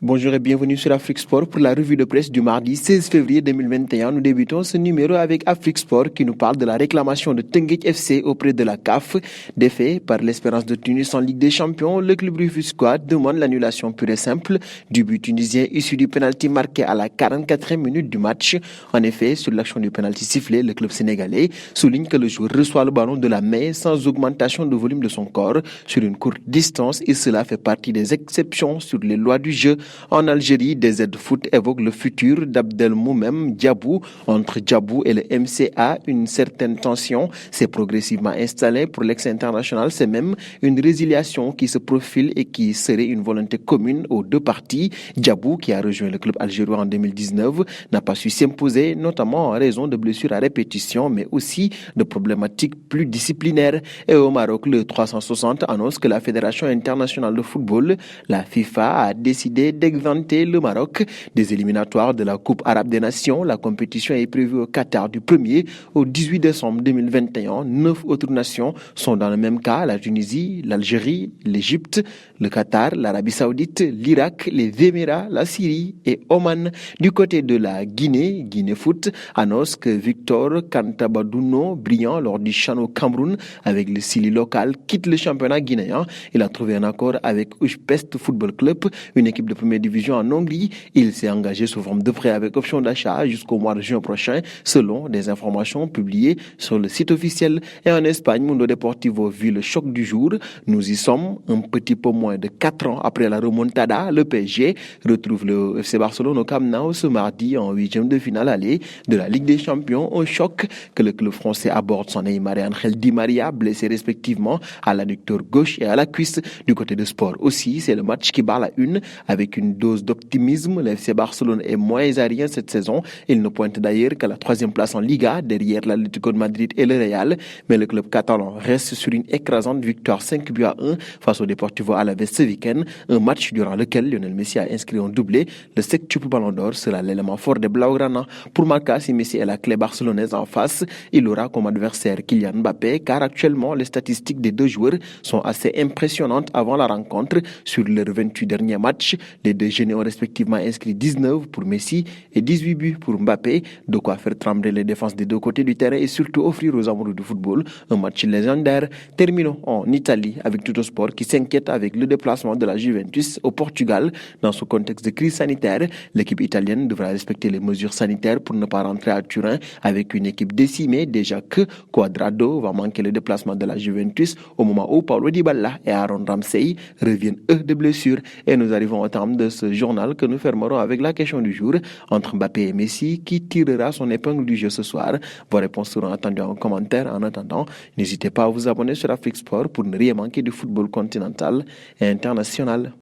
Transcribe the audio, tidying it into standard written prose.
Bonjour et bienvenue sur Afrique Sport pour la revue de presse du mardi 16 février 2021. Nous débutons ce numéro avec Afrique Sport qui nous parle de la réclamation de Teungueth FC auprès de la CAF. Défait par l'Espérance de Tunis en Ligue des Champions, le club rufisquois demande l'annulation pure et simple du but tunisien issu du pénalty marqué à la 44e minute du match. En effet, sur l'action du pénalty sifflé, le club sénégalais souligne que le joueur reçoit le ballon de la main sans augmentation de volume de son corps sur une courte distance et cela fait partie des exceptions sur les lois du jeu. En Algérie, des aides foot évoquent le futur d'Abdelmoumem Diabou. Entre Diabou et le MCA, une certaine tension s'est progressivement installée pour l'ex-international. C'est même une résiliation qui se profile et qui serait une volonté commune aux deux parties. Diabou, qui a rejoint le club algérien en 2019, n'a pas su s'imposer, notamment en raison de blessures à répétition, mais aussi de problématiques plus disciplinaires. Et au Maroc, le 360 annonce que la Fédération internationale de football, la FIFA, a décidé d'exempter le Maroc des éliminatoires de la Coupe arabe des nations. La compétition est prévue au Qatar du 1er au 18 décembre 2021. 9 autres nations sont dans le même cas: la Tunisie, l'Algérie, l'Égypte, le Qatar, l'Arabie Saoudite, l'Irak, les Émirats, la Syrie et Oman. Du côté de la Guinée, Guinée Foot annonce que Victor Kantabadouno, brillant lors du CHAN au Cameroun avec le Sili local, quitte le championnat guinéen. Il a trouvé un accord avec Ujpest Football Club, une équipe de première division en Hongrie. Il s'est engagé sous forme de prêt avec option d'achat jusqu'au mois de juin prochain, selon des informations publiées sur le site officiel. Et en Espagne, Mundo Deportivo vit le choc du jour. Nous y sommes un petit peu moins de 4 ans après la remontada. Le PSG retrouve le FC Barcelone au Camp Nou ce mardi en 8e de finale aller de la Ligue des Champions. Un choc que le club français aborde sans Neymar et Angel Di Maria, blessés respectivement à l'adducteur gauche et à la cuisse. Du côté de sport aussi, c'est le match qui bat la une avec une dose d'optimisme. Le FC Barcelone est moins aérien cette saison. Il ne pointe d'ailleurs qu'à la 3e place en Liga, derrière l'Atlético de Madrid et le Real. Mais le club catalan reste sur une écrasante victoire 5-1 face au Deportivo Alavés ce week-end. Un match durant lequel Lionel Messi a inscrit un doublé. Le septuple Ballon d'Or sera l'élément fort des Blaugrana. Pour Marca, si Messi est la clé barcelonaise en face, il aura comme adversaire Kylian Mbappé, car actuellement les statistiques des deux joueurs sont assez impressionnantes avant la rencontre. Sur leurs 28 derniers matchs, les deux génies ont respectivement inscrit 19 pour Messi et 18 buts pour Mbappé, de quoi faire trembler les défenses des deux côtés du terrain et surtout offrir aux amoureux du football un match légendaire. Terminons en Italie avec Tuttosport qui s'inquiète avec le déplacement de la Juventus au Portugal. Dans ce contexte de crise sanitaire, l'équipe italienne devra respecter les mesures sanitaires pour ne pas rentrer à Turin avec une équipe décimée, déjà que Cuadrado va manquer le déplacement de la Juventus au moment où Paulo Dybala et Aaron Ramsey reviennent eux de blessures. Et nous arrivons au terme de ce journal que nous fermerons avec la question du jour: entre Mbappé et Messi, qui tirera son épingle du jeu ce soir? Vos réponses seront attendues en commentaire. En attendant, n'hésitez pas à vous abonner sur Afrique Sport pour ne rien manquer du football continental et international.